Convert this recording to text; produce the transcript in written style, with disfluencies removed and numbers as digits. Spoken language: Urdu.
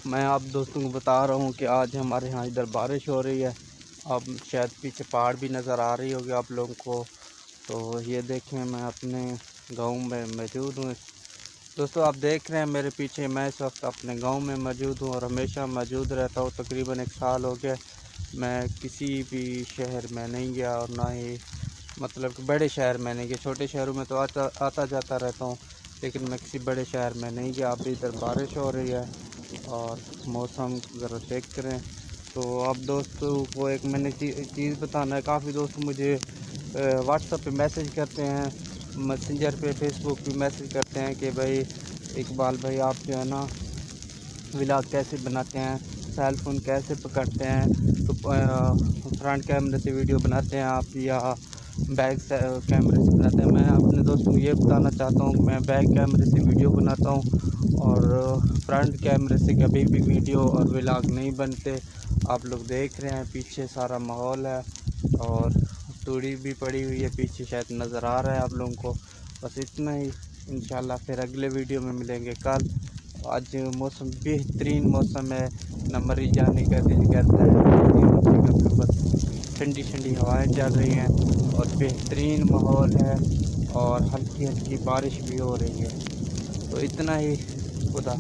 میں آپ دوستوں کو بتا رہا ہوں کہ آج ہمارے ہاں ادھر بارش ہو رہی ہے. اب شاید پیچھے پہاڑ بھی نظر آ رہی ہوگی آپ لوگوں کو. تو یہ دیکھیں میں اپنے گاؤں میں موجود ہوں. دوستو آپ دیکھ رہے ہیں میرے پیچھے، میں اس وقت اپنے گاؤں میں موجود ہوں اور ہمیشہ موجود رہتا ہوں. تقریباً 1 سال ہو گیا میں کسی بھی شہر میں نہیں گیا، اور نہ ہی مطلب کہ بڑے شہر میں نہیں گیا. چھوٹے شہروں میں تو آتا جاتا رہتا ہوں، لیکن میں کسی بڑے شہر میں نہیں گیا. اب ادھر بارش ہو رہی ہے اور موسم ذرا چیک کریں. تو اب دوستوں کو ایک میں نے چیز بتانا ہے. کافی دوست مجھے واٹس ایپ پہ میسیج کرتے ہیں، میسنجر پہ، فیس بک پہ میسیج کرتے ہیں کہ بھائی اقبال بھائی آپ جو ہے نا ولاگ کیسے بناتے ہیں، سیل فون کیسے پکڑتے ہیں، تو فرنٹ کیمرے سے ویڈیو بناتے ہیں آپ یا بیک کیمرے سے بناتے ہیں. میں اپنے دوستوں کو یہ بتانا چاہتا ہوں کہ میں بیک کیمرے سے ویڈیو بناتا ہوں اور فرنٹ کیمرے سے کبھی بھی ویڈیو اور ولاگ نہیں بنتے. آپ لوگ دیکھ رہے ہیں پیچھے سارا ماحول ہے اور توڑی بھی پڑی ہوئی ہے پیچھے، شاید نظر آ رہا ہے آپ لوگوں کو. بس اتنا ہی. انشاءاللہ پھر اگلے ویڈیو میں ملیں گے کل. آج موسم بہترین موسم ہے، نہ مری جانے کا دل کرتا ہے. بس ٹھنڈی ٹھنڈی ہوائیں چل رہی ہیں اور بہترین ماحول ہے اور ہلکی ہلکی بارش بھی ہو رہی ہے. تو اتنا ہی. خدا